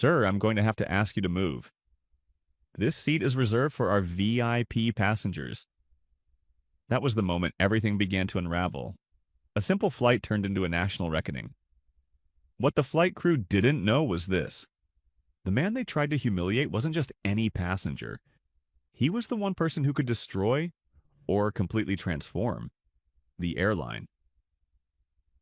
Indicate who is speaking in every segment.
Speaker 1: Sir, I'm going to have to ask you to move. This seat is reserved for our VIP passengers. That was the moment everything began to unravel. A simple flight turned into a national reckoning. What the flight crew didn't know was this. The man they tried to humiliate wasn't just any passenger. He was the one person who could destroy or completely transform the airline.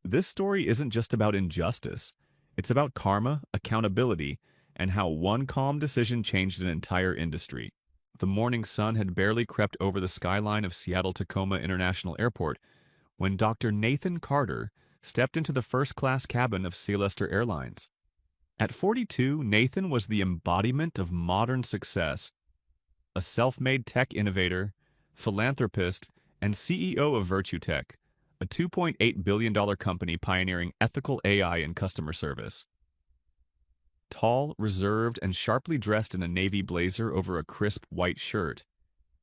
Speaker 1: This story isn't just about injustice. It's about karma, accountability, and how one calm decision changed an entire industry. The morning sun had barely crept over the skyline of Seattle-Tacoma International Airport when Dr. Nathan Carter stepped into the first-class cabin of Celestial Airlines. At 42, Nathan was the embodiment of modern success, a self-made tech innovator, philanthropist, and CEO of Virtue Tech, a $2.8 billion company pioneering ethical AI in customer service. Tall, reserved, and sharply dressed in a navy blazer over a crisp white shirt,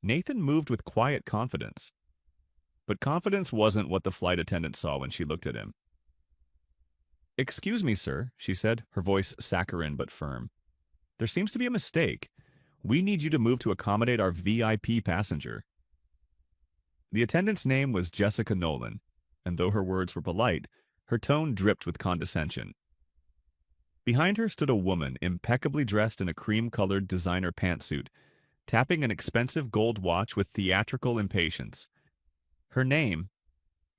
Speaker 1: Nathan moved with quiet confidence. But confidence wasn't what the flight attendant saw when she looked at him. "Excuse me, sir," she said, her voice saccharine but firm. "There seems to be a mistake. We need you to move to accommodate our VIP passenger." The attendant's name was Jessica Nolan, and though her words were polite, her tone dripped with condescension. Behind her stood a woman impeccably dressed in a cream-colored designer pantsuit, tapping an expensive gold watch with theatrical impatience. Her name,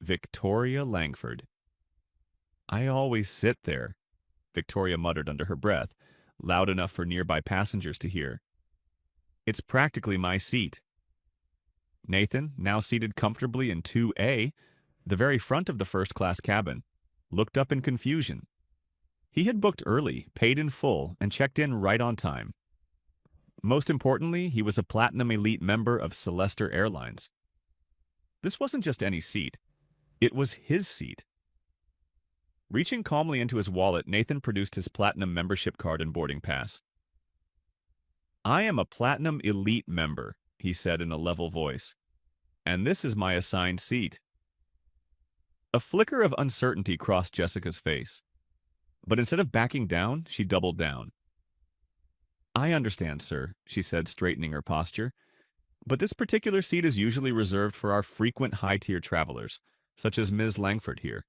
Speaker 1: Victoria Langford. "I always sit there," Victoria muttered under her breath, loud enough for nearby passengers to hear. "It's practically my seat." Nathan, now seated comfortably in 2A, the very front of the first-class cabin, looked up in confusion. He had booked early, paid in full, and checked in right on time. Most importantly, he was a Platinum Elite member of Celestial Airlines. This wasn't just any seat. It was his seat. Reaching calmly into his wallet, Nathan produced his Platinum membership card and boarding pass. "I am a Platinum Elite member," he said in a level voice, "and this is my assigned seat." A flicker of uncertainty crossed Jessica's face. But instead of backing down, she doubled down. "I understand, sir," she said, straightening her posture. "But this particular seat is usually reserved for our frequent high-tier travelers, such as Ms. Langford here.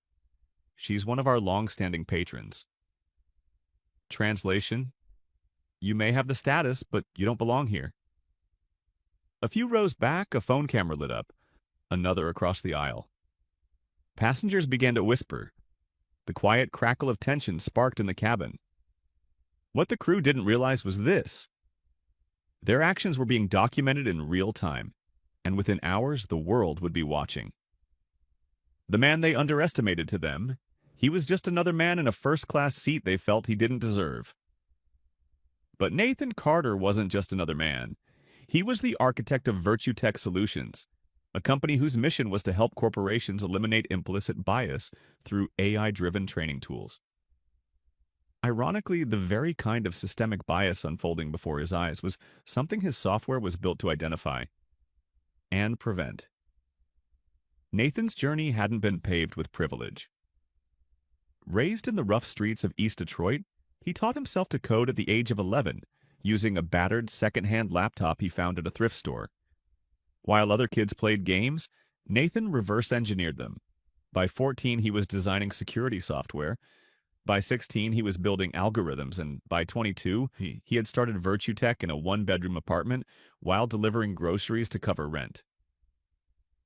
Speaker 1: She's one of our long-standing patrons." Translation: "You may have the status, but you don't belong here." A few rows back, a phone camera lit up, another across the aisle. Passengers began to whisper. The quiet crackle of tension sparked in the cabin. What the crew didn't realize was this. Their actions were being documented in real time, and within hours the world would be watching. The man they underestimated to them, he was just another man in a first-class seat they felt he didn't deserve. But Nathan Carter wasn't just another man. He was the architect of Virtue Tech Solutions, a company whose mission was to help corporations eliminate implicit bias through AI-driven training tools. Ironically, the very kind of systemic bias unfolding before his eyes was something his software was built to identify and prevent. Nathan's journey hadn't been paved with privilege. Raised in the rough streets of East Detroit, he taught himself to code at the age of 11, using a battered second-hand laptop he found at a thrift store. While other kids played games, Nathan reverse-engineered them. By 14, he was designing security software. By 16, he was building algorithms, and by 22, he had started Virtue Tech in a one-bedroom apartment while delivering groceries to cover rent.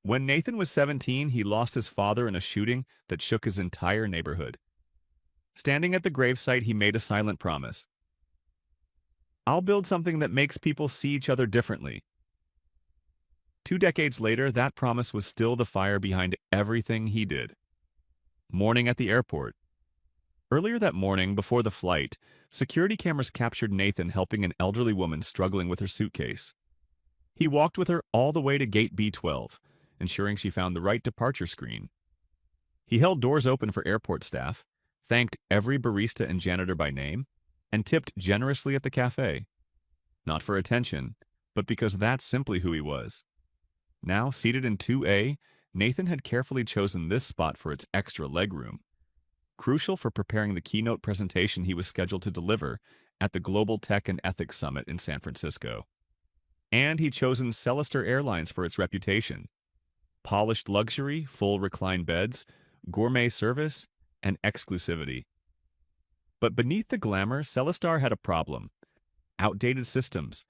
Speaker 1: When Nathan was 17, he lost his father in a shooting that shook his entire neighborhood. Standing at the gravesite, he made a silent promise. "I'll build something that makes people see each other differently." 2 decades later, that promise was still the fire behind everything he did. Morning at the airport. Earlier that morning, before the flight, security cameras captured Nathan helping an elderly woman struggling with her suitcase. He walked with her all the way to gate B12, ensuring she found the right departure screen. He held doors open for airport staff, thanked every barista and janitor by name, and tipped generously at the cafe. Not for attention, but because that's simply who he was. Now, seated in 2A, Nathan had carefully chosen this spot for its extra legroom, crucial for preparing the keynote presentation he was scheduled to deliver at the Global Tech and Ethics Summit in San Francisco. And he'd chosen Celestar Airlines for its reputation: polished luxury, full recline beds, gourmet service, and exclusivity. But beneath the glamour, Celestar had a problem: outdated systems,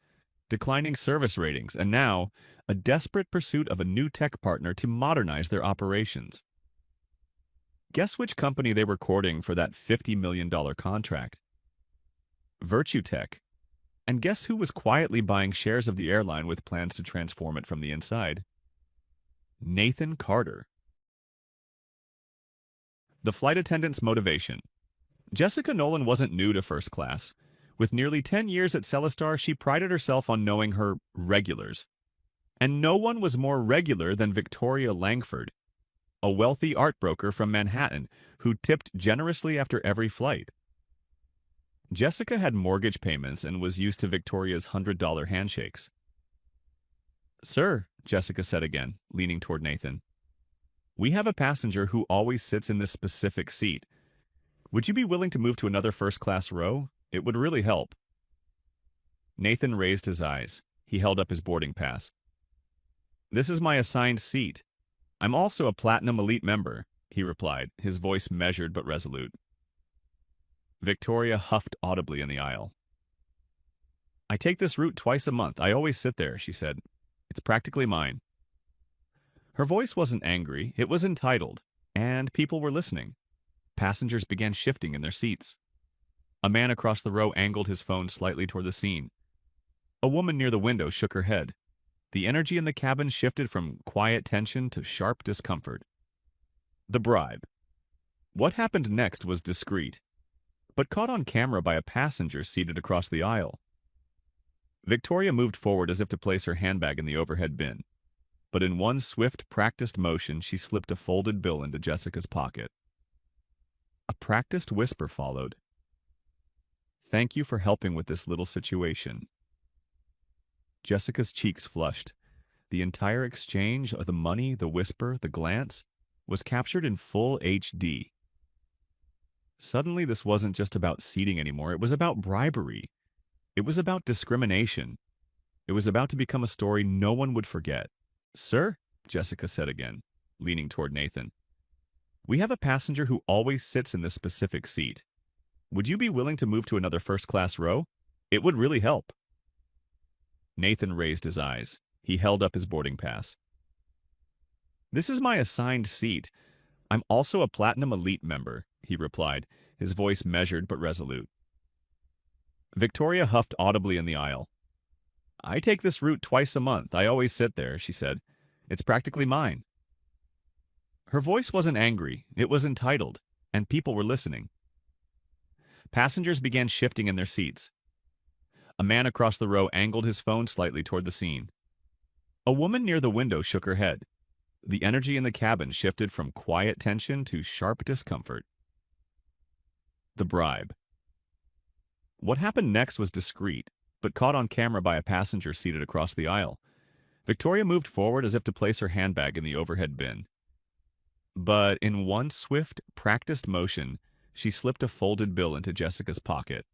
Speaker 1: declining service ratings, and now a desperate pursuit of a new tech partner to modernize their operations. Guess which company they were courting for that $50 million contract? Virtue Tech. And guess who was quietly buying shares of the airline with plans to transform it from the inside? Nathan Carter. The flight attendant's motivation. Jessica Nolan wasn't new to first class. With nearly 10 years at Celestar, she prided herself on knowing her regulars. And no one was more regular than Victoria Langford, a wealthy art broker from Manhattan who tipped generously after every flight. Jessica had mortgage payments and was used to Victoria's $100 handshakes. "Sir," Jessica said again, leaning toward Nathan, "we have a passenger who always sits in this specific seat. Would you be willing to move to another first-class row? It would really help." Nathan raised his eyes. He held up his boarding pass. "This is my assigned seat. I'm also a Platinum Elite member," he replied, his voice measured but resolute. Victoria huffed audibly in the aisle. "I take this route twice a month. I always sit there," she said. "It's practically mine." Her voice wasn't angry, it was entitled, and people were listening. Passengers began shifting in their seats. A man across the row angled his phone slightly toward the scene. A woman near the window shook her head. The energy in the cabin shifted from quiet tension to sharp discomfort. The bribe. What happened next was discreet, but caught on camera by a passenger seated across the aisle. Victoria moved forward as if to place her handbag in the overhead bin, but in one swift, practiced motion, she slipped a folded bill into Jessica's pocket. A practiced whisper followed. "Thank you for helping with this little situation." Jessica's cheeks flushed. The entire exchange of the money, the whisper, the glance, was captured in full HD. Suddenly, this wasn't just about seating anymore. It was about bribery. It was about discrimination. It was about to become a story no one would forget. "Sir," Jessica said again, leaning toward Nathan, "we have a passenger who always sits in this specific seat. Would you be willing to move to another first-class row? It would really help." Nathan raised his eyes. He held up his boarding pass. "This is my assigned seat. I'm also a Platinum Elite member," he replied, his voice measured but resolute. Victoria huffed audibly in the aisle. "I take this route twice a month. I always sit there," she said. "It's practically mine." Her voice wasn't angry, it was entitled, and people were listening. Passengers began shifting in their seats. A man across the row angled his phone slightly toward the scene. A woman near the window shook her head. The energy in the cabin shifted from quiet tension to sharp discomfort. The bribe. What happened next was discreet, but caught on camera by a passenger seated across the aisle. Victoria moved forward as if to place her handbag in the overhead bin. But in one swift, practiced motion, she slipped a folded bill into Jessica's pocket.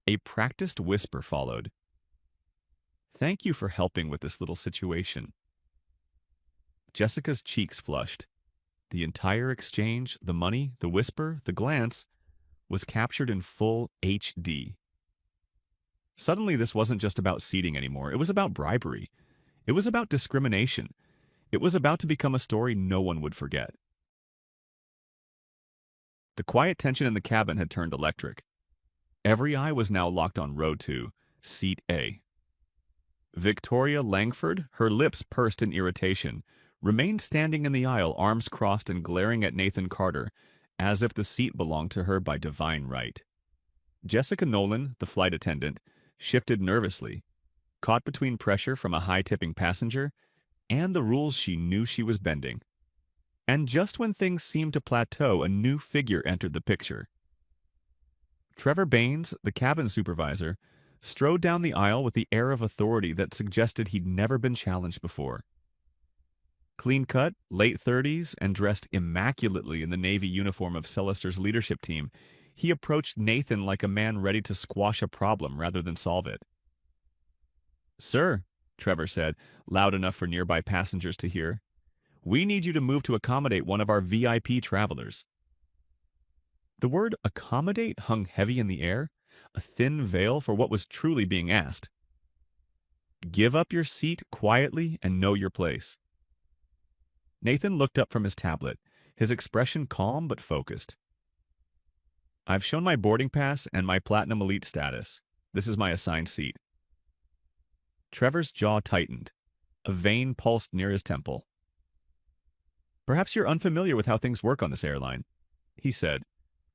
Speaker 1: A practiced whisper followed. "Thank you for helping with this little situation." Jessica's cheeks flushed. The entire exchange, the money, the whisper, the glance, was captured in full HD. Suddenly, this wasn't just about seating anymore. It was about bribery. It was about discrimination. It was about to become a story no one would forget. The quiet tension in the cabin had turned electric. Every eye was now locked on row 2, seat A. Victoria Langford, her lips pursed in irritation, remained standing in the aisle, arms crossed and glaring at Nathan Carter, as if the seat belonged to her by divine right. Jessica Nolan, the flight attendant, shifted nervously, caught between pressure from a high-tipping passenger and the rules she knew she was bending. And just when things seemed to plateau, a new figure entered the picture. Trevor Baines, the cabin supervisor, strode down the aisle with the air of authority that suggested he'd never been challenged before. Clean-cut, late 30s, and dressed immaculately in the Navy uniform of Celestar's leadership team, He approached Nathan like a man ready to squash a problem rather than solve it. "Sir," Trevor said, loud enough for nearby passengers to hear, "we need you to move to accommodate one of our VIP travelers." The word accommodate hung heavy in the air, a thin veil for what was truly being asked. Give up your seat quietly and know your place. Nathan looked up from his tablet, his expression calm but focused. "I've shown my boarding pass and my Platinum Elite status. This is my assigned seat." Trevor's jaw tightened. A vein pulsed near his temple. "Perhaps you're unfamiliar with how things work on this airline," he said,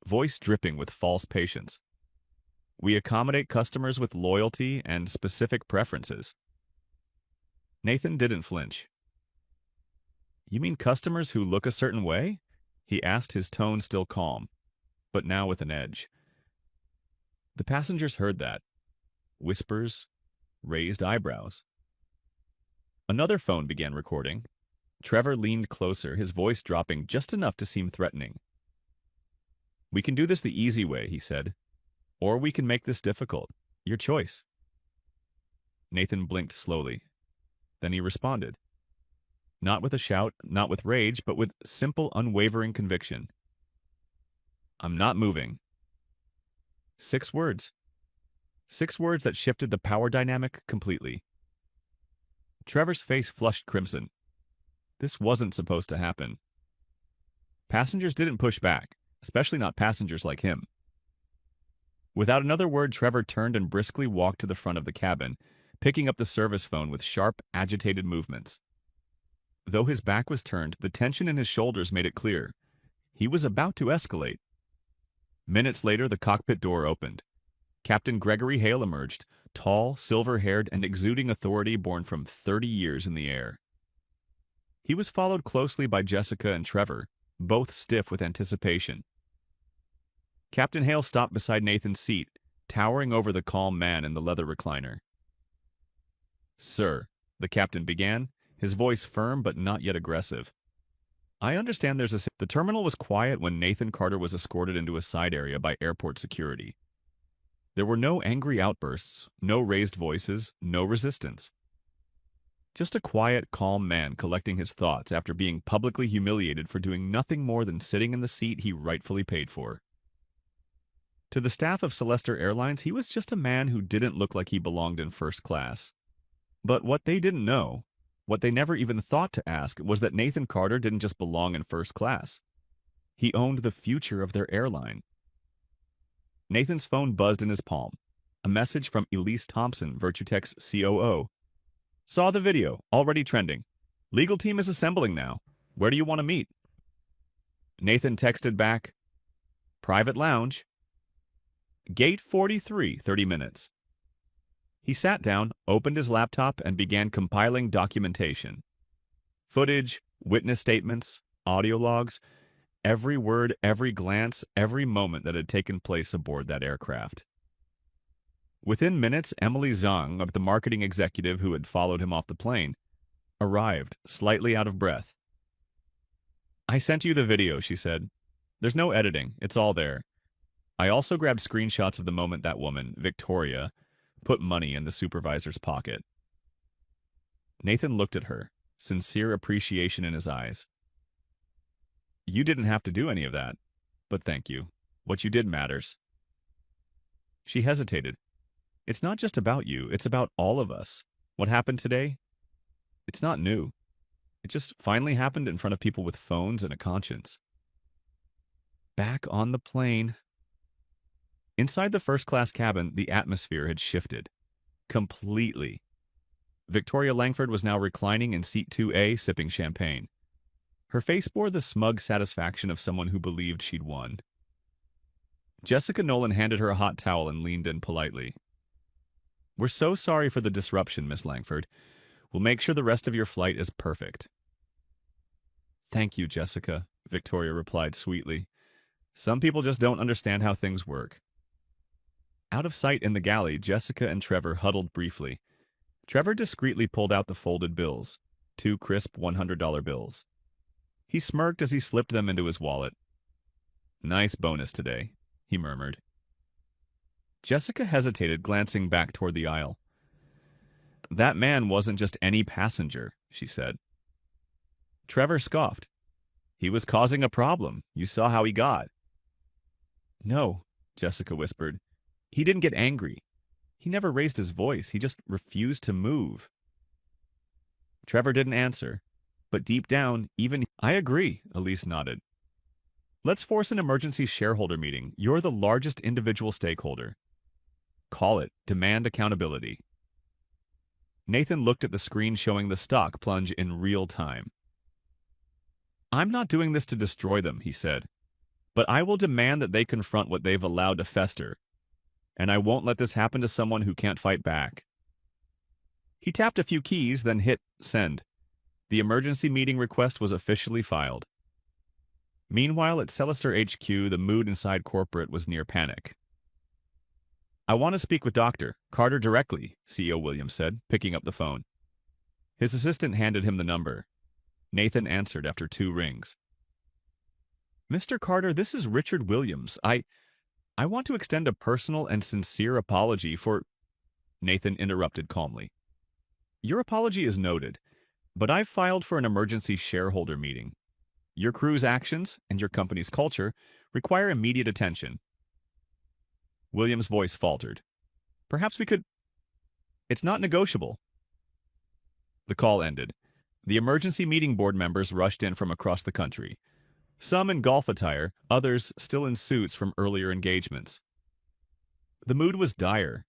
Speaker 1: voice dripping with false patience. "We accommodate customers with loyalty and specific preferences." Nathan didn't flinch. "You mean customers who look a certain way?" he asked, his tone still calm, but now with an edge. The passengers heard that. Whispers, raised eyebrows. Another phone began recording. Trevor leaned closer, his voice dropping just enough to seem threatening. "We can do this the easy way," he said. "Or we can make this difficult. Your choice." Nathan blinked slowly. Then he responded. Not with a shout, not with rage, but with simple, unwavering conviction. "I'm not moving." 6 words. 6 words that shifted the power dynamic completely. Trevor's face flushed crimson. This wasn't supposed to happen. Passengers didn't push back, especially not passengers like him. Without another word, Trevor turned and briskly walked to the front of the cabin, picking up the service phone with sharp, agitated movements. Though his back was turned, the tension in his shoulders made it clear. He was about to escalate. Minutes later, the cockpit door opened. Captain Gregory Hale emerged, tall, silver-haired, and exuding authority born from 30 years in the air. He was followed closely by Jessica and Trevor, both stiff with anticipation. Captain Hale stopped beside Nathan's seat, towering over the calm man in the leather recliner. "Sir," the captain began, his voice firm but not yet aggressive. "I understand there's a..." The terminal was quiet when Nathan Carter was escorted into a side area by airport security. There were no angry outbursts, no raised voices, no resistance. Just a quiet, calm man collecting his thoughts after being publicly humiliated for doing nothing more than sitting in the seat he rightfully paid for. To the staff of Celeste Airlines, he was just a man who didn't look like he belonged in first class. But what they didn't know, what they never even thought to ask, was that Nathan Carter didn't just belong in first class. He owned the future of their airline. Nathan's phone buzzed in his palm. A message from Elise Thompson, Virtutech's COO. "Saw the video, already trending. Legal team is assembling now. Where do you want to meet?" Nathan texted back, "Private lounge. Gate 43, 30 minutes. He sat down, opened his laptop, and began compiling documentation. Footage, witness statements, audio logs, every word, every glance, every moment that had taken place aboard that aircraft. Within minutes, Emily Zhang, the marketing executive who had followed him off the plane, arrived, slightly out of breath. "I sent you the video," she said. "There's no editing, it's all there. I also grabbed screenshots of the moment that woman, Victoria, put money in the supervisor's pocket." Nathan looked at her, sincere appreciation in his eyes. "You didn't have to do any of that, but thank you. What you did matters." She hesitated. "It's not just about you, it's about all of us. What happened today? It's not new. It just finally happened in front of people with phones and a conscience." Back on the plane. Inside the first-class cabin, the atmosphere had shifted. Completely. Victoria Langford was now reclining in seat 2A, sipping champagne. Her face bore the smug satisfaction of someone who believed she'd won. Jessica Nolan handed her a hot towel and leaned in politely. "We're so sorry for the disruption, Miss Langford. We'll make sure the rest of your flight is perfect." "Thank you, Jessica," Victoria replied sweetly. "Some people just don't understand how things work." Out of sight in the galley, Jessica and Trevor huddled briefly. Trevor discreetly pulled out the folded bills, 2 crisp $100 bills. He smirked as he slipped them into his wallet. "Nice bonus today," he murmured. Jessica hesitated, glancing back toward the aisle. That man wasn't just any passenger, she said. Trevor scoffed. He was causing a problem. You saw how he got. No, Jessica whispered. He didn't get angry. He never raised his voice. He just refused to move. Trevor didn't answer, but deep down, even I agree, Elise nodded. Let's force an emergency shareholder meeting. You're the largest individual stakeholder. Call it. Demand accountability. Nathan looked at the screen showing the stock plunge in real time. I'm not doing this to destroy them, he said, but I will demand that they confront what they've allowed to fester, and I won't let this happen to someone who can't fight back. He tapped a few keys, then hit send. The emergency meeting request was officially filed. Meanwhile, at Celestar HQ, the mood inside corporate was near panic. I want to speak with Dr. Carter directly, CEO Williams said, picking up the phone. His assistant handed him the number. Nathan answered after 2 rings. Mr. Carter, this is Richard Williams. I want to extend a personal and sincere apology for... Nathan interrupted calmly. Your apology is noted, but I've filed for an emergency shareholder meeting. Your crew's actions and your company's culture require immediate attention. Williams' voice faltered. Perhaps we could... It's not negotiable. The call ended. The emergency meeting board members rushed in from across the country. Some in golf attire, others still in suits from earlier engagements. The mood was dire.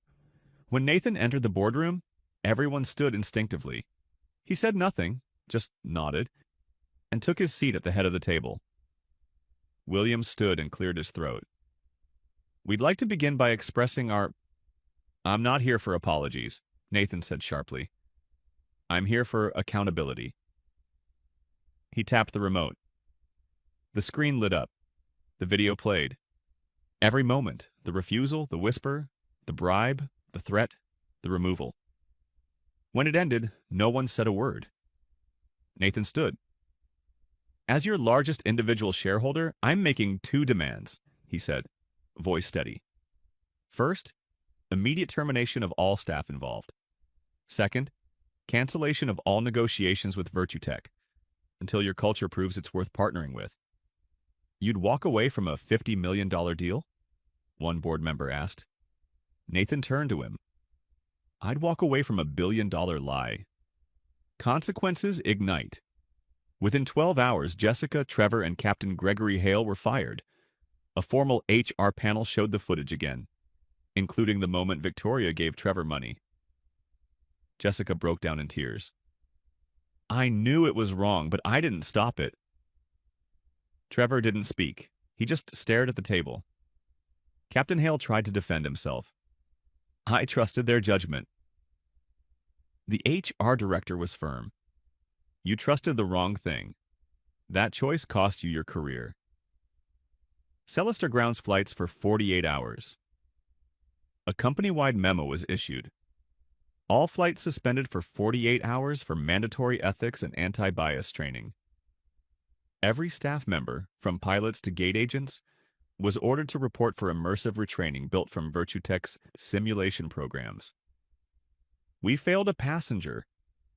Speaker 1: When Nathan entered the boardroom, everyone stood instinctively. He said nothing, just nodded, and took his seat at the head of the table. Williams stood and cleared his throat. We'd like to begin by expressing our... I'm not here for apologies, Nathan said sharply. I'm here for accountability. He tapped the remote. The screen lit up. The video played. Every moment, the refusal, the whisper, the bribe, the threat, the removal. When it ended, no one said a word. Nathan stood. As your largest individual shareholder, I'm making 2 demands, he said, voice steady. First, immediate termination of all staff involved. Second, cancellation of all negotiations with VirtuTech until your culture proves it's worth partnering with. You'd walk away from a $50 million deal? One board member asked. Nathan turned to him. I'd walk away from $1 billion lie. Consequences ignite. Within 12 hours, Jessica, Trevor, and Captain Gregory Hale were fired. A formal HR panel showed the footage again, including the moment Victoria gave Trevor money. Jessica broke down in tears. I knew it was wrong, but I didn't stop it. Trevor didn't speak. He just stared at the table. Captain Hale tried to defend himself. I trusted their judgment. The HR director was firm. You trusted the wrong thing. That choice cost you your career. Celestar grounds flights for 48 hours. A company-wide memo was issued. All flights suspended for 48 hours for mandatory ethics and anti-bias training. Every staff member, from pilots to gate agents, was ordered to report for immersive retraining built from VirtuTech's simulation programs. We failed a passenger,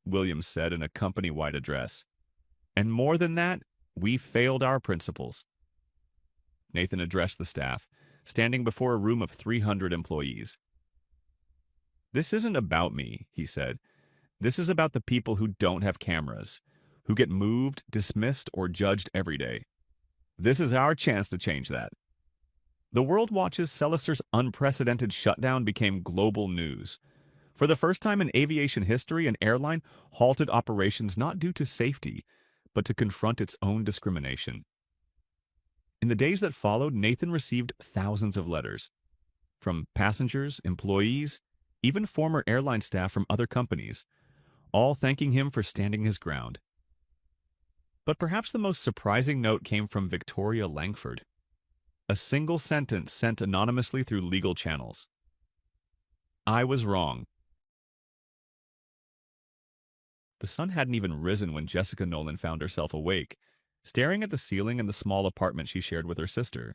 Speaker 1: Williams said in a company-wide address. And more than that, we failed our principles. Nathan addressed the staff, standing before a room of 300 employees. This isn't about me, he said. This is about the people who don't have cameras, who get moved, dismissed, or judged every day. This is our chance to change that. The world watches Celestar's unprecedented shutdown became global news. For the first time in aviation history, an airline halted operations not due to safety, but to confront its own discrimination. In the days that followed, Nathan received thousands of letters from passengers, employees, even former airline staff from other companies, all thanking him for standing his ground. But perhaps the most surprising note came from Victoria Langford. A single sentence sent anonymously through legal channels. I was wrong. The sun hadn't even risen when Jessica Nolan found herself awake, staring at the ceiling in the small apartment she shared with her sister.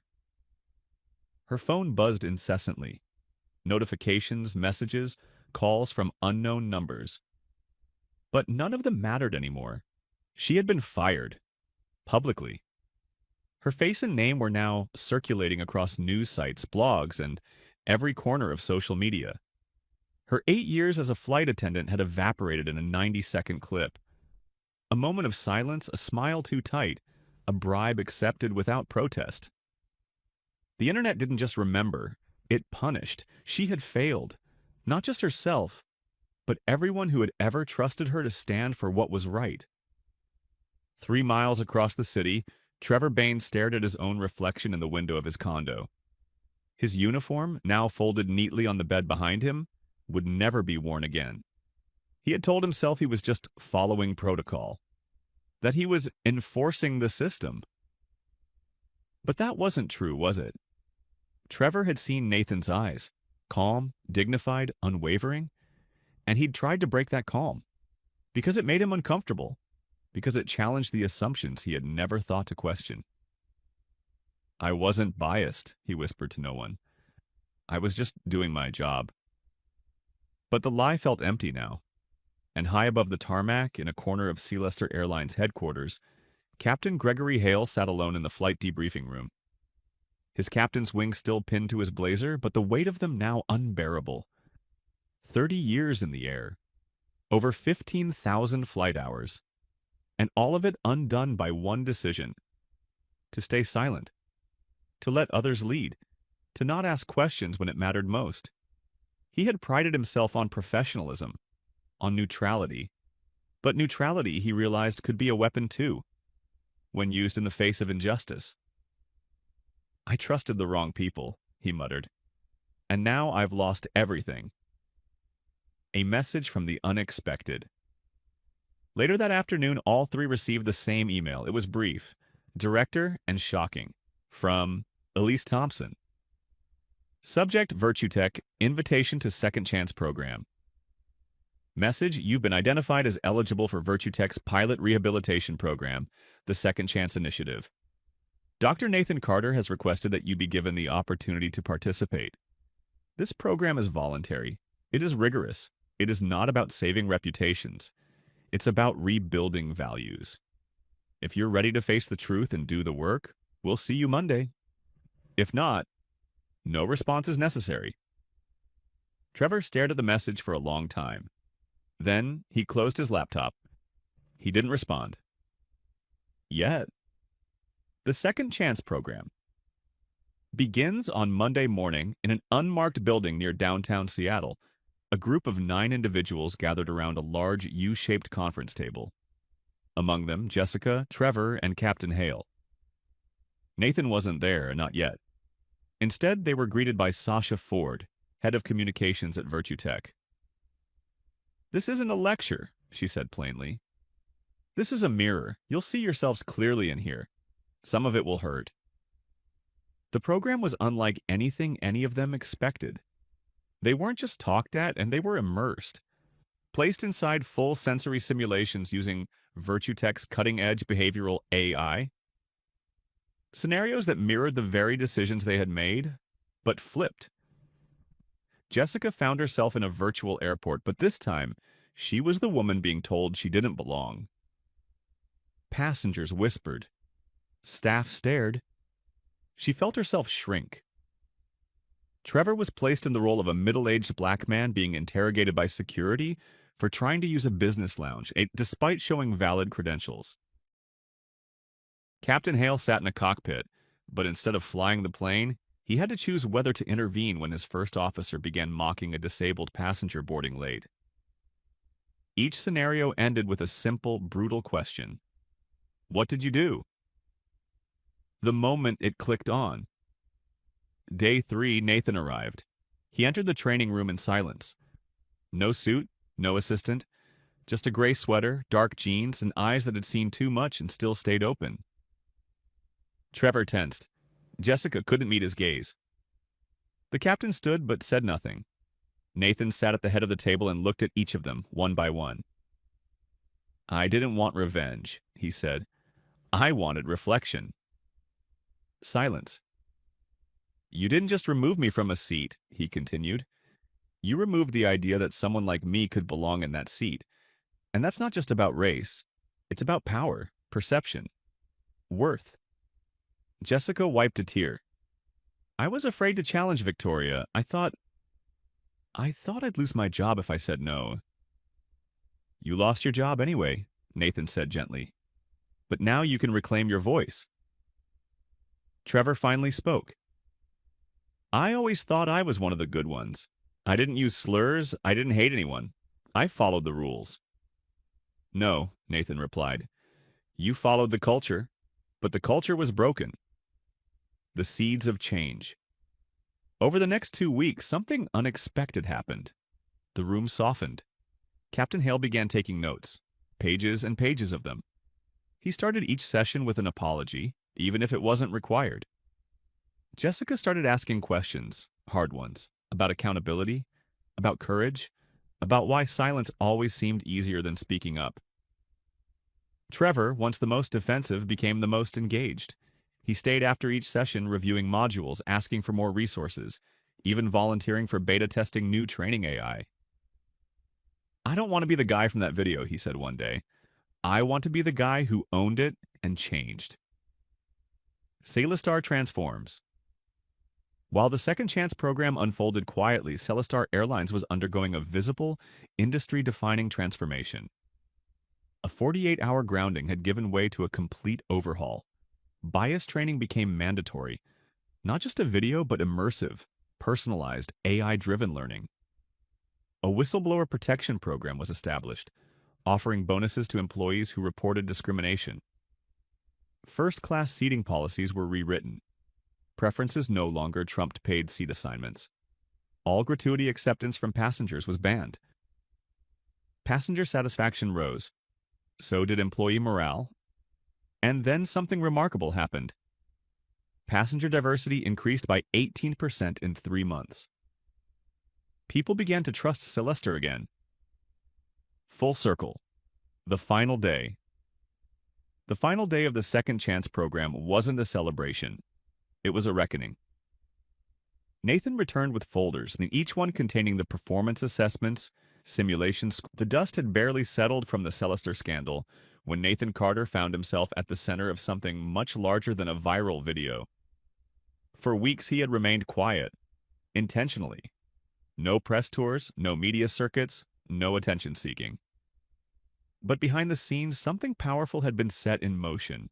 Speaker 1: Her phone buzzed incessantly. Notifications, messages, calls from unknown numbers. But none of them mattered anymore. She had been fired. Publicly. Her face and name were now circulating across news sites, blogs, and every corner of social media. Her 8 years as a flight attendant had evaporated in a 90-second clip. A moment of silence, a smile too tight, a bribe accepted without protest. The internet didn't just remember, it punished. She had failed. Not just herself, but everyone who had ever trusted her to stand for what was right. 3 miles across the city, Trevor Bain stared at his own reflection in the window of his condo. His uniform, now folded neatly on the bed behind him, would never be worn again. He had told himself he was just following protocol, that he was enforcing the system. But that wasn't true, was it? Trevor had seen Nathan's eyes, calm, dignified, unwavering, and he'd tried to break that calm, because it made him uncomfortable, because it challenged the assumptions he had never thought to question. "I wasn't biased," he whispered to no one. "I was just doing my job." But the lie felt empty now, and high above the tarmac, in a corner of Celester Airlines headquarters, Captain Gregory Hale sat alone in the flight debriefing room. His captain's wings still pinned to his blazer, but the weight of them now unbearable. 30 years in the air, over 15,000 flight hours, and all of it undone by one decision: to stay silent, to let others lead, to not ask questions when it mattered most. He had prided himself on professionalism, on neutrality, but neutrality, he realized, could be a weapon too, when used in the face of injustice. "I trusted the wrong people," he muttered, "and now I've lost everything." A message from the unexpected. Later that afternoon, all three received the same email. It was brief, director, and shocking. From Elise Thompson. Subject: Virtue Tech, invitation to Second Chance program. Message: you've been identified as eligible for Virtue Tech's pilot rehabilitation program, the Second Chance Initiative. Dr. Nathan Carter has requested that you be given the opportunity to participate. This program is voluntary. It is rigorous. It is not about saving reputations. It's about rebuilding values. If you're ready to face the truth and do the work, we'll see you Monday. If not, no response is necessary. Trevor stared at the message for a long time. Then he closed his laptop. He didn't respond. Yet. The Second Chance program begins on Monday morning in an unmarked building near downtown Seattle. A group of 9 individuals gathered around a large U-shaped conference table. Among them, Jessica, Trevor, and Captain Hale. Nathan wasn't there, not yet. Instead, they were greeted by Sasha Ford, head of communications at Virtue Tech. "This isn't a lecture," she said plainly. "This is a mirror. You'll see yourselves clearly in here. Some of it will hurt." The program was unlike anything any of them expected. They weren't just talked at, and they were immersed. Placed inside full sensory simulations using Virtue Tech's cutting-edge behavioral AI. Scenarios that mirrored the very decisions they had made, but flipped. Jessica found herself in a virtual airport, but this time, she was the woman being told she didn't belong. Passengers whispered. Staff stared. She felt herself shrink. Trevor was placed in the role of a middle-aged black man being interrogated by security for trying to use a business lounge, despite showing valid credentials. Captain Hale sat in a cockpit, but instead of flying the plane, he had to choose whether to intervene when his first officer began mocking a disabled passenger boarding late. Each scenario ended with a simple, brutal question. What did you do? The moment it clicked on. Day 3, Nathan arrived. He entered the training room in silence. No suit, no assistant, just a gray sweater, dark jeans, and eyes that had seen too much and still stayed open. Trevor tensed. Jessica couldn't meet his gaze. The captain stood but said nothing. Nathan sat at the head of the table and looked at each of them, one by one. I didn't want revenge, he said. I wanted reflection. Silence. You didn't just remove me from a seat, he continued. You removed the idea that someone like me could belong in that seat. And that's not just about race. It's about power, perception, worth. Jessica wiped a tear. I was afraid to challenge Victoria. I thought I'd lose my job if I said no. You lost your job anyway, Nathan said gently. But now you can reclaim your voice. Trevor finally spoke. I always thought I was one of the good ones. I didn't use slurs. I didn't hate anyone. I followed the rules. No, Nathan replied. You followed the culture, but the culture was broken. The seeds of change. Over the next 2 weeks, something unexpected happened. The room softened. Captain Hale began taking notes, pages and pages of them. He started each session with an apology, even if it wasn't required. Jessica started asking questions, hard ones, about accountability, about courage, about why silence always seemed easier than speaking up. Trevor, once the most defensive, became the most engaged. He stayed after each session reviewing modules, asking for more resources, even volunteering for beta testing new training AI. I don't want to be the guy from that video, he said one day. I want to be the guy who owned it and changed. Celestar transforms. While the Second Chance program unfolded quietly, Celestar Airlines was undergoing a visible, industry-defining transformation. A 48-hour grounding had given way to a complete overhaul. Bias training became mandatory, not just a video, but immersive, personalized, AI-driven learning. A whistleblower protection program was established, offering bonuses to employees who reported discrimination. First-class seating policies were rewritten. Preferences no longer trumped paid seat assignments. All gratuity acceptance from passengers was banned. Passenger satisfaction rose. So did employee morale. And then something remarkable happened. Passenger diversity increased by 18% in 3 months. People began to trust Celestar again. Full circle. The final day. The final day of the Second Chance program wasn't a celebration. It was a reckoning. Nathan returned with folders, each one containing the performance assessments, simulations. The dust had barely settled from the Celestar scandal when Nathan Carter found himself at the center of something much larger than a viral video. For weeks he had remained quiet, intentionally. No press tours, no media circuits, no attention-seeking. But behind the scenes, something powerful had been set in motion.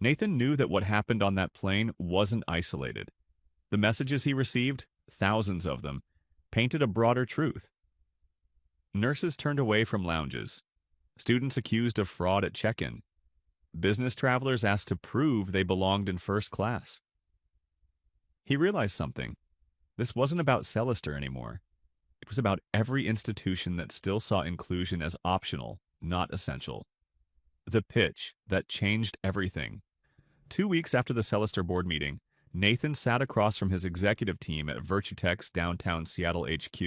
Speaker 1: Nathan knew that what happened on that plane wasn't isolated. The messages he received, thousands of them, painted a broader truth. Nurses turned away from lounges. Students accused of fraud at check-in. Business travelers asked to prove they belonged in first class. He realized something. This wasn't about Celestar anymore. It was about every institution that still saw inclusion as optional, not essential. The pitch that changed everything. 2 weeks after the Celestar board meeting, Nathan sat across from his executive team at Virtutech's downtown Seattle HQ.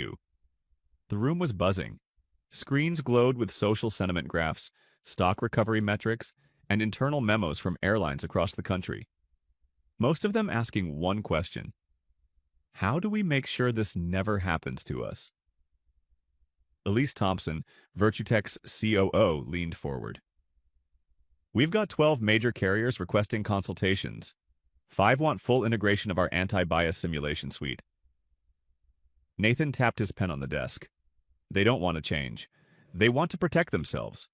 Speaker 1: The room was buzzing. Screens glowed with social sentiment graphs, stock recovery metrics, and internal memos from airlines across the country. Most of them asking one question. How do we make sure this never happens to us? Elise Thompson, Virtutech's COO, leaned forward. We've got 12 major carriers requesting consultations. 5 want full integration of our anti-bias simulation suite. Nathan tapped his pen on the desk. They don't want to change. They want to protect themselves.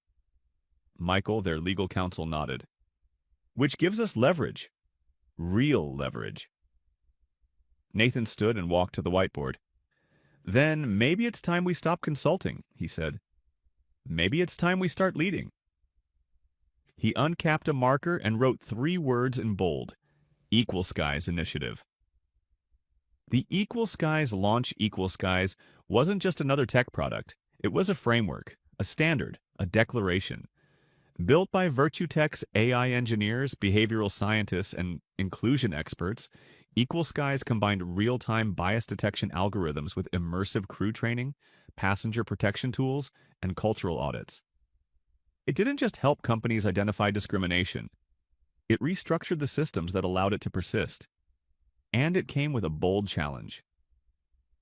Speaker 1: Michael, their legal counsel, nodded. Which gives us leverage. Real leverage. Nathan stood and walked to the whiteboard. Then maybe it's time we stop consulting, he said. Maybe it's time we start leading. He uncapped a marker and wrote 3 words in bold. Equal Skies Initiative. The Equal Skies Launch Equal Skies wasn't just another tech product. It was a framework, a standard, a declaration. Built by Virtutech's AI engineers, behavioral scientists, and inclusion experts, Equal Skies combined real-time bias detection algorithms with immersive crew training, passenger protection tools, and cultural audits. It didn't just help companies identify discrimination. It restructured the systems that allowed it to persist. And it came with a bold challenge.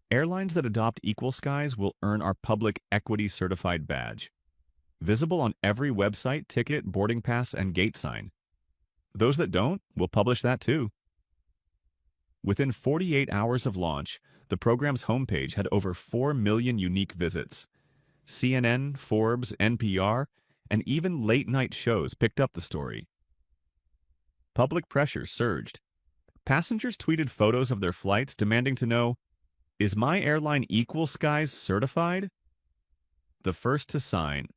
Speaker 1: Airlines that adopt Equal Skies will earn our public equity certified badge, visible on every website, ticket, boarding pass, and gate sign. Those that don't will publish that too. Within 48 hours of launch, the program's homepage had over 4 million unique visits. CNN, Forbes, NPR, and even late-night shows picked up the story. Public pressure surged. Passengers tweeted photos of their flights demanding to know, "Is my airline Equal Skies certified?" The first to sign.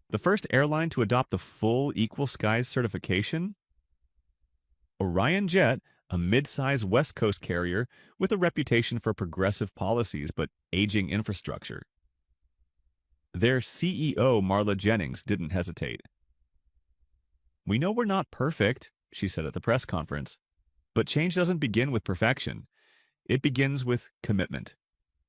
Speaker 1: The first airline to adopt the full Equal Skies certification? Orion Jet, a mid-size West Coast carrier with a reputation for progressive policies but aging infrastructure. Their CEO, Marla Jennings, didn't hesitate. "We know we're not perfect," she said at the press conference, "but change doesn't begin with perfection. It begins with commitment."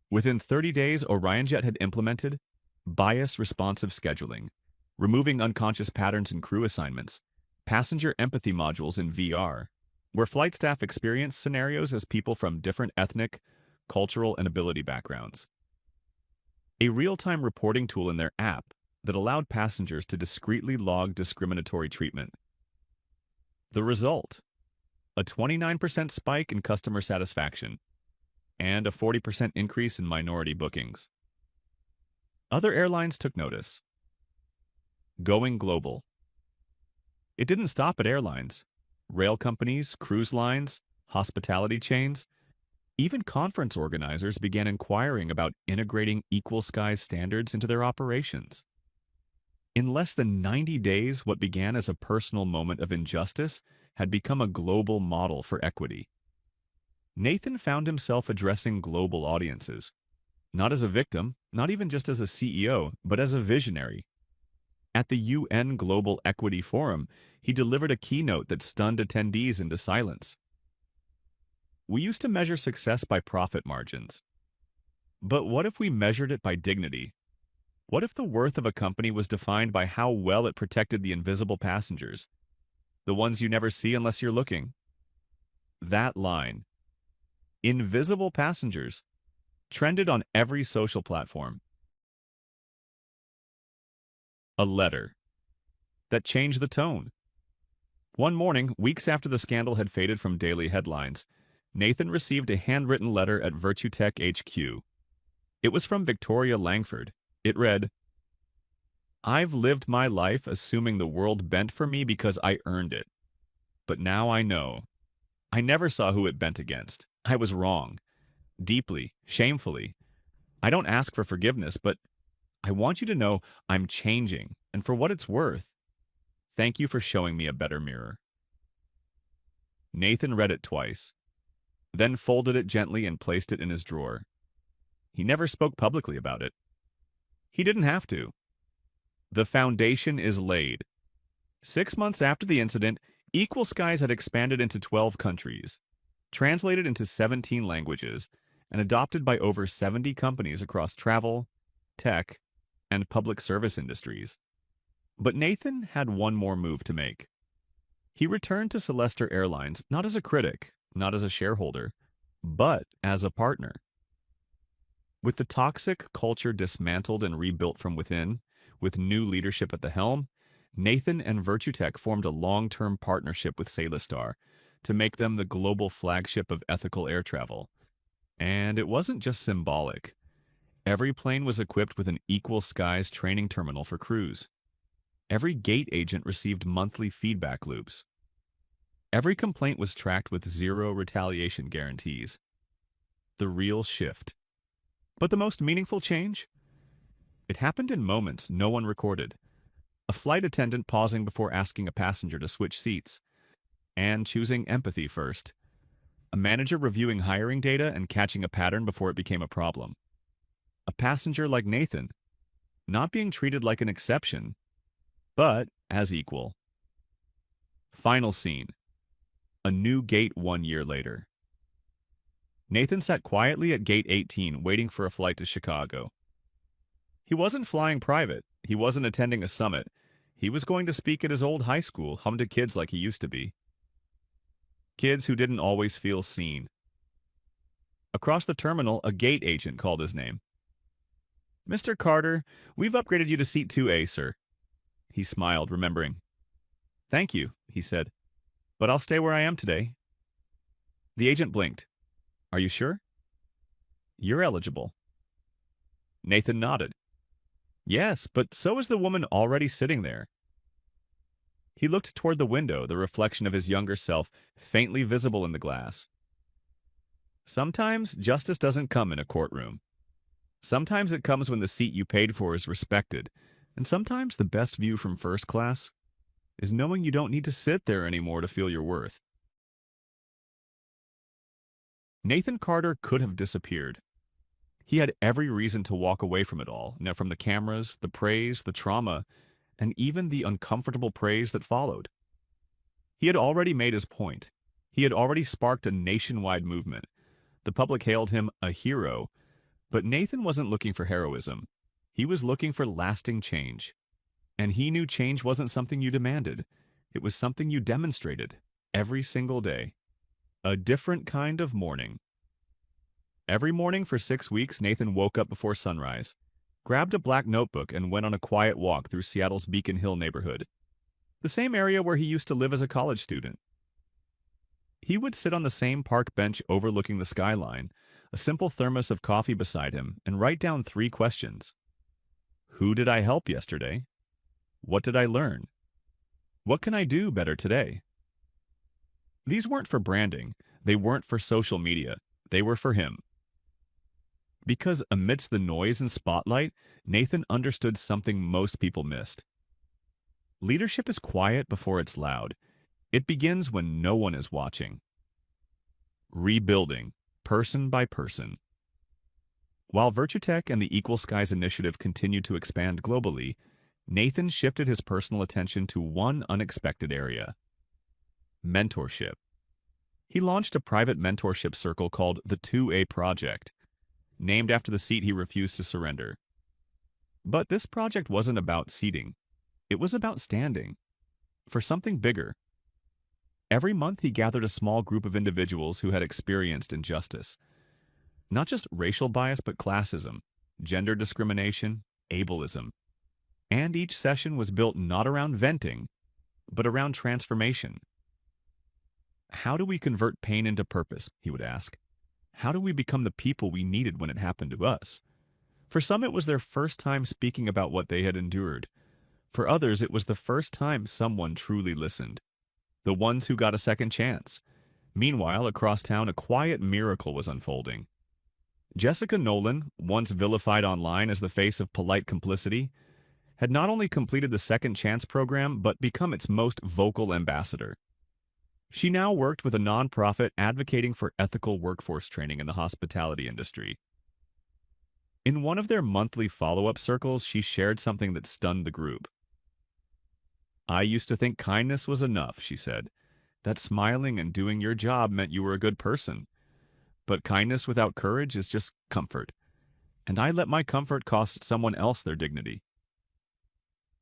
Speaker 1: Within 30 days, OrionJet had implemented bias-responsive scheduling, removing unconscious patterns in crew assignments, passenger empathy modules in VR, where flight staff experience scenarios as people from different ethnic, cultural, and ability backgrounds. A real-time reporting tool in their app that allowed passengers to discreetly log discriminatory treatment. The result: a 29% spike in customer satisfaction and a 40% increase in minority bookings. Other airlines took notice. Going global. It didn't stop at airlines. Rail companies, cruise lines, hospitality chains, even conference organizers began inquiring about integrating Equal Skies standards into their operations. In less than 90 days, what began as a personal moment of injustice had become a global model for equity. Nathan found himself addressing global audiences, not as a victim, not even just as a CEO, but as a visionary. At the UN Global Equity Forum, he delivered a keynote that stunned attendees into silence. "We used to measure success by profit margins. But what if we measured it by dignity? What if the worth of a company was defined by how well it protected the invisible passengers, the ones you never see unless you're looking?" That line, "invisible passengers," trended on every social platform. A letter that changed the tone. One morning, weeks after the scandal had faded from daily headlines, Nathan received a handwritten letter at VirtuTech HQ. It was from Victoria Langford. It read, "I've lived my life assuming the world bent for me because I earned it. But now I know. I never saw who it bent against. I was wrong. Deeply, shamefully. I don't ask for forgiveness, but I want you to know I'm changing, and for what it's worth. Thank you for showing me a better mirror." Nathan read it twice, then folded it gently and placed it in his drawer. He never spoke publicly about it. He didn't have to. The foundation is laid. 6 months after the incident, Equal Skies had expanded into 12 countries, translated into 17 languages, and adopted by over 70 companies across travel, tech, and public service industries. But Nathan had one more move to make. He returned to Celeste Airlines not as a critic, not as a shareholder, but as a partner. With the toxic culture dismantled and rebuilt from within, with new leadership at the helm, Nathan and VirtuTech formed a long-term partnership with Celeste to make them the global flagship of ethical air travel. And it wasn't just symbolic. Every plane was equipped with an Equal Skies training terminal for crews. Every gate agent received monthly feedback loops. Every complaint was tracked with 0 retaliation guarantees. The real shift. But the most meaningful change? It happened in moments no one recorded. A flight attendant pausing before asking a passenger to switch seats, and choosing empathy first. A manager reviewing hiring data and catching a pattern before it became a problem. A passenger like Nathan, not being treated like an exception, but as equal. Final scene. A new gate 1 year later. Nathan sat quietly at gate 18 waiting for a flight to Chicago. He wasn't flying private. He wasn't attending a summit. He was going to speak at his old high school, home to kids like he used to be. Kids who didn't always feel seen. Across the terminal, a gate agent called his name. "Mr. Carter, we've upgraded you to seat 2A, sir." He smiled, remembering. "Thank you," he said, "but I'll stay where I am today." The agent blinked. "Are you sure?" "You're eligible." Nathan nodded. "Yes, but so is the woman already sitting there." He looked toward the window, the reflection of his younger self faintly visible in the glass. Sometimes justice doesn't come in a courtroom. Sometimes it comes when the seat you paid for is respected, and sometimes the best view from first class is knowing you don't need to sit there anymore to feel your worth. Nathan Carter could have disappeared. He had every reason to walk away from it all, from the cameras, the praise, the trauma, and even the uncomfortable praise that followed. He had already made his point. He had already sparked a nationwide movement. The public hailed him a hero, but Nathan wasn't looking for heroism. He was looking for lasting change. And he knew change wasn't something you demanded. It was something you demonstrated every single day. A different kind of morning. Every morning for 6 weeks, Nathan woke up before sunrise, grabbed a black notebook, and went on a quiet walk through Seattle's Beacon Hill neighborhood, the same area where he used to live as a college student. He would sit on the same park bench overlooking the skyline, a simple thermos of coffee beside him, and write down 3 questions. Who did I help yesterday? What did I learn? What can I do better today? These weren't for branding. They weren't for social media. They were for him. Because amidst the noise and spotlight, Nathan understood something most people missed. Leadership is quiet before it's loud. It begins when no one is watching. Rebuilding, person by person. While VirtuTech and the Equal Skies Initiative continued to expand globally, Nathan shifted his personal attention to one unexpected area: mentorship. He launched a private mentorship circle called the 2A Project, named after the seat he refused to surrender. But this project wasn't about seating. It was about standing for something bigger. Every month he gathered a small group of individuals who had experienced injustice. Not just racial bias, but classism, gender discrimination, ableism. And each session was built not around venting, but around transformation. How do we convert pain into purpose, he would ask. How do we become the people we needed when it happened to us? For some, it was their first time speaking about what they had endured. For others, it was the first time someone truly listened. The ones who got a second chance. Meanwhile, across town, a quiet miracle was unfolding. Jessica Nolan, once vilified online as the face of polite complicity, had not only completed the Second Chance program, but become its most vocal ambassador. She now worked with a nonprofit advocating for ethical workforce training in the hospitality industry. In one of their monthly follow-up circles, she shared something that stunned the group. "I used to think kindness was enough," she said. "That smiling and doing your job meant you were a good person. But kindness without courage is just comfort. And I let my comfort cost someone else their dignity."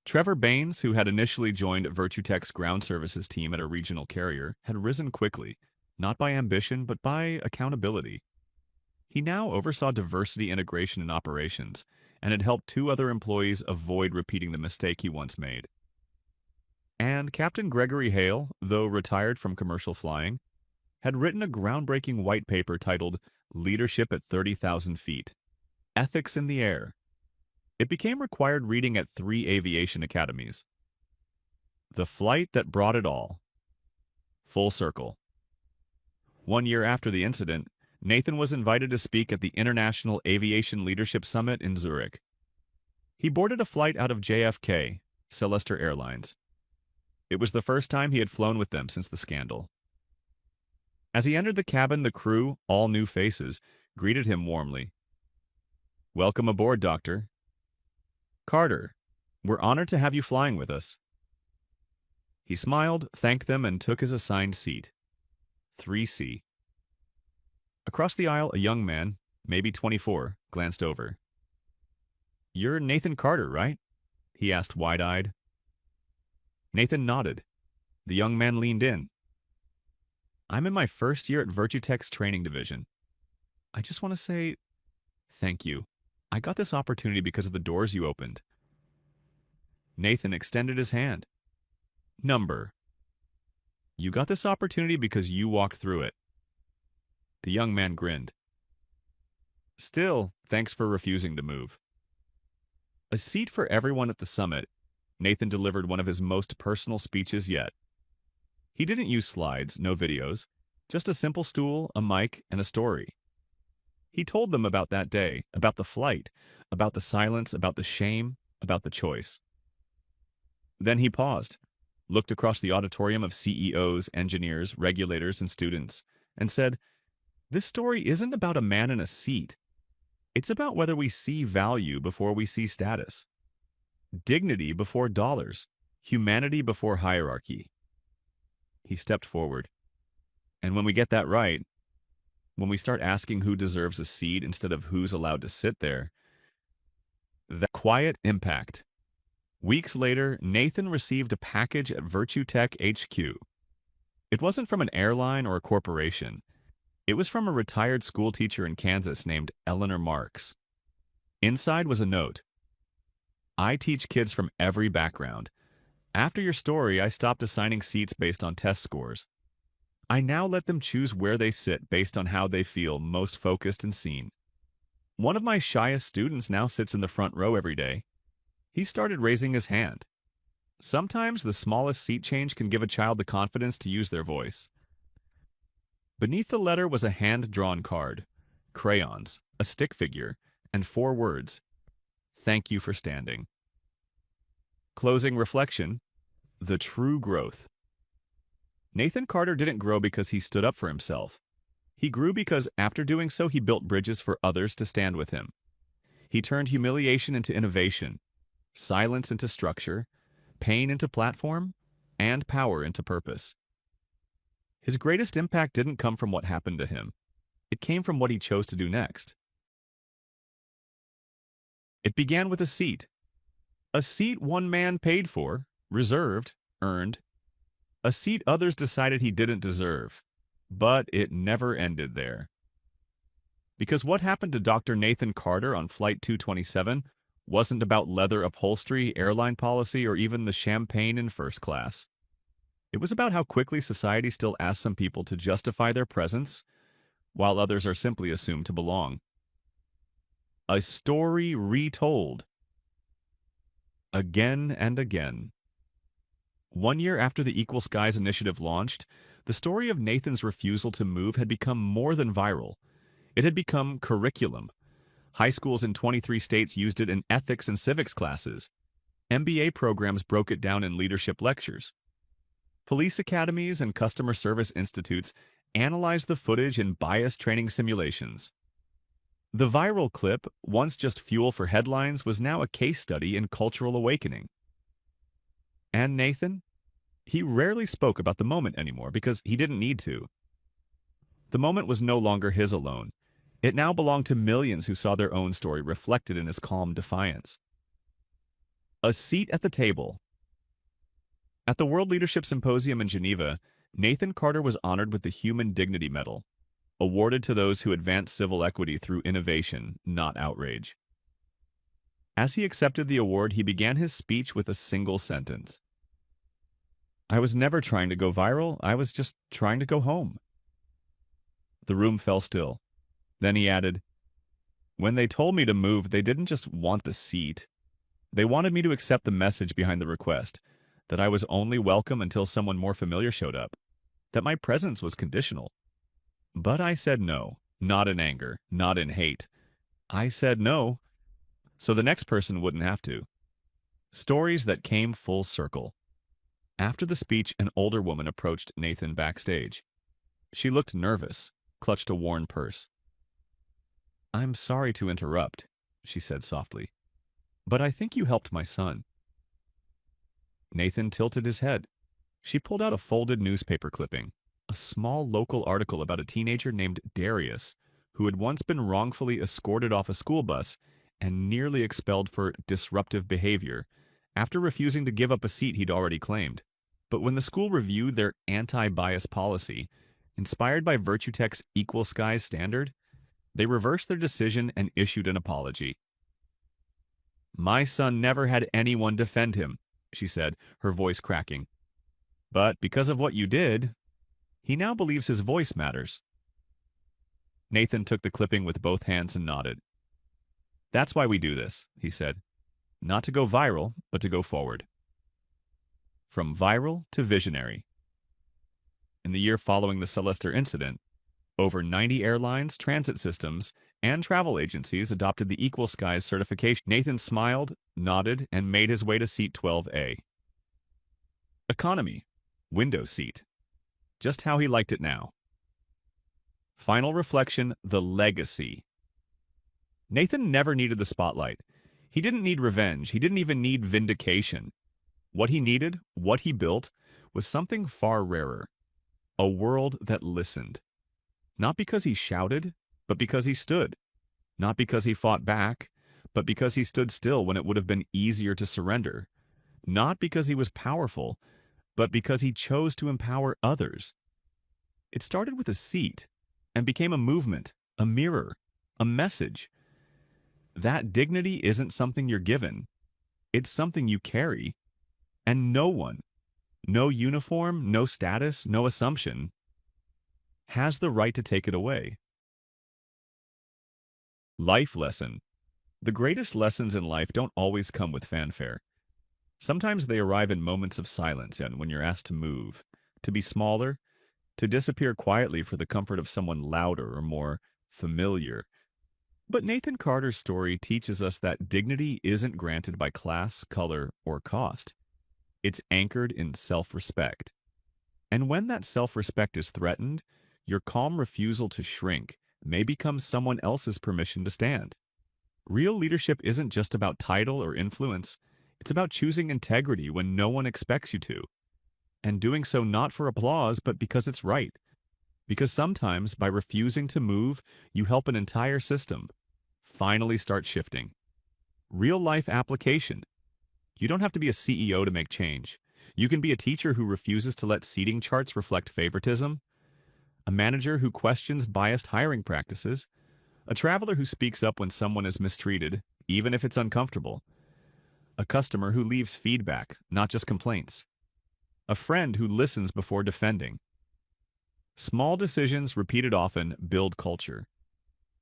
Speaker 1: Trevor Baines, who had initially joined VirtuTech's ground services team at a regional carrier, had risen quickly, not by ambition, but by accountability. He now oversaw diversity integration in operations, and had helped 2 other employees avoid repeating the mistake he once made. And Captain Gregory Hale, though retired from commercial flying, had written a groundbreaking white paper titled Leadership at 30,000 Feet, Ethics in the Air. It became required reading at 3 aviation academies. The Flight That Brought It All. Full circle. 1 year after the incident, Nathan was invited to speak at the International Aviation Leadership Summit in Zurich. He boarded a flight out of JFK, Celester Airlines. It was the first time he had flown with them since the scandal. As he entered the cabin, the crew, all new faces, greeted him warmly. "Welcome aboard, Doctor." "Carter, we're honored to have you flying with us." He smiled, thanked them, and took his assigned seat. 3C. Across the aisle, a young man, maybe 24, glanced over. "You're Nathan Carter, right?" he asked wide-eyed. Nathan nodded. The young man leaned in. I'm in my first year at Virtutech's training division. I just want to say thank you. I got this opportunity because of the doors you opened. Nathan extended his hand. Number. You got this opportunity because you walked through it. The young man grinned. Still, thanks for refusing to move. A seat for everyone at the summit, Nathan delivered one of his most personal speeches yet. He didn't use slides, no videos, just a simple stool, a mic, and a story. He told them about that day, about the flight, about the silence, about the shame, about the choice. Then he paused, looked across the auditorium of CEOs, engineers, regulators, and students, and said, "This story isn't about a man in a seat. It's about whether we see value before we see status, dignity before dollars, humanity before hierarchy." He stepped forward. And when we get that right, when we start asking who deserves a seat instead of who's allowed to sit there, that quiet impact. Weeks later, Nathan received a package at Virtutech HQ. It wasn't from an airline or a corporation. It was from a retired school teacher in Kansas named Eleanor Marks. Inside was a note. "I teach kids from every background. After your story, I stopped assigning seats based on test scores. I now let them choose where they sit based on how they feel most focused and seen. One of my shyest students now sits in the front row every day. He started raising his hand. Sometimes the smallest seat change can give a child the confidence to use their voice." Beneath the letter was a hand-drawn card, crayons, a stick figure, and 4 words: "Thank you for standing." Closing reflection: the true growth. Nathan Carter didn't grow because he stood up for himself. He grew because after doing so, he built bridges for others to stand with him. He turned humiliation into innovation, silence into structure, pain into platform, and power into purpose. His greatest impact didn't come from what happened to him. It came from what he chose to do next. It began with a seat. A seat one man paid for, reserved, earned. A seat others decided he didn't deserve. But it never ended there. Because what happened to Dr. Nathan Carter on Flight 227 wasn't about leather upholstery, airline policy, or even the champagne in first class. It was about how quickly society still asks some people to justify their presence, while others are simply assumed to belong. A story retold. Again and again. 1 year after the Equal Skies initiative launched, the story of Nathan's refusal to move had become more than viral. It had become curriculum. High schools in 23 states used it in ethics and civics classes. MBA programs broke it down in leadership lectures. Police academies and customer service institutes analyzed the footage in bias training simulations. The viral clip, once just fuel for headlines, was now a case study in cultural awakening. And Nathan? He rarely spoke about the moment anymore because he didn't need to. The moment was no longer his alone. It now belonged to millions who saw their own story reflected in his calm defiance. A seat at the table. At the World Leadership Symposium in Geneva, Nathan Carter was honored with the Human Dignity Medal, awarded to those who advance civil equity through innovation, not outrage. As he accepted the award, he began his speech with a single sentence. "I was never trying to go viral, I was just trying to go home." The room fell still. Then he added, "When they told me to move, they didn't just want the seat. They wanted me to accept the message behind the request, that I was only welcome until someone more familiar showed up, that my presence was conditional. But I said no, not in anger, not in hate. I said no, so the next person wouldn't have to." Stories that came full circle. After the speech, an older woman approached Nathan backstage. She looked nervous, clutched a worn purse. "I'm sorry to interrupt," she said softly, "but I think you helped my son." Nathan tilted his head. She pulled out a folded newspaper clipping, a small local article about a teenager named Darius, who had once been wrongfully escorted off a school bus and nearly expelled for disruptive behavior after refusing to give up a seat he'd already claimed. But when the school reviewed their anti-bias policy, Inspired by Virtutech's Equal Skies standard, they reversed their decision and issued an apology. "My son never had anyone defend him," she said, her voice cracking. "But because of what you did, he now believes his voice matters." Nathan took the clipping with both hands and nodded. "That's why we do this," he said. "Not to go viral, but to go forward." From viral to visionary. In the year following the Celester incident, over 90 airlines, transit systems, and travel agencies adopted the Equal Skies certification. Nathan smiled, nodded, and made his way to seat 12A. Economy. Window seat. Just how he liked it now. Final reflection, the legacy. Nathan never needed the spotlight. He didn't need revenge. He didn't even need vindication. What he needed, what he built, was something far rarer. A world that listened. Not because he shouted, but because he stood. Not because he fought back, but because he stood still when it would have been easier to surrender. Not because he was powerful, but because he chose to empower others. It started with a seat and became a movement, a mirror, a message. That dignity isn't something you're given. It's something you carry. And no one, no uniform, no status, no assumption, has the right to take it away. Life lesson. The greatest lessons in life don't always come with fanfare. Sometimes they arrive in moments of silence and when you're asked to move, to be smaller, to disappear quietly for the comfort of someone louder or more familiar. But Nathan Carter's story teaches us that dignity isn't granted by class, color, or cost. It's anchored in self-respect. And when that self-respect is threatened, your calm refusal to shrink may become someone else's permission to stand. Real leadership isn't just about title or influence. It's about choosing integrity when no one expects you to. And doing so not for applause, but because it's right. Because sometimes, by refusing to move, you help an entire system finally start shifting. Real-life application. You don't have to be a CEO to make change. You can be a teacher who refuses to let seating charts reflect favoritism, a manager who questions biased hiring practices, a traveler who speaks up when someone is mistreated, even if it's uncomfortable, a customer who leaves feedback, not just complaints, a friend who listens before defending. Small decisions repeated often build culture.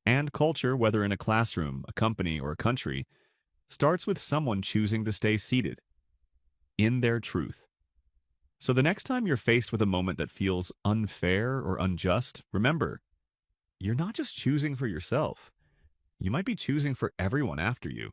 Speaker 1: And culture, whether in a classroom, a company, or a country, starts with someone choosing to stay seated in their truth. So the next time you're faced with a moment that feels unfair or unjust, remember, you're not just choosing for yourself. You might be choosing for everyone after you.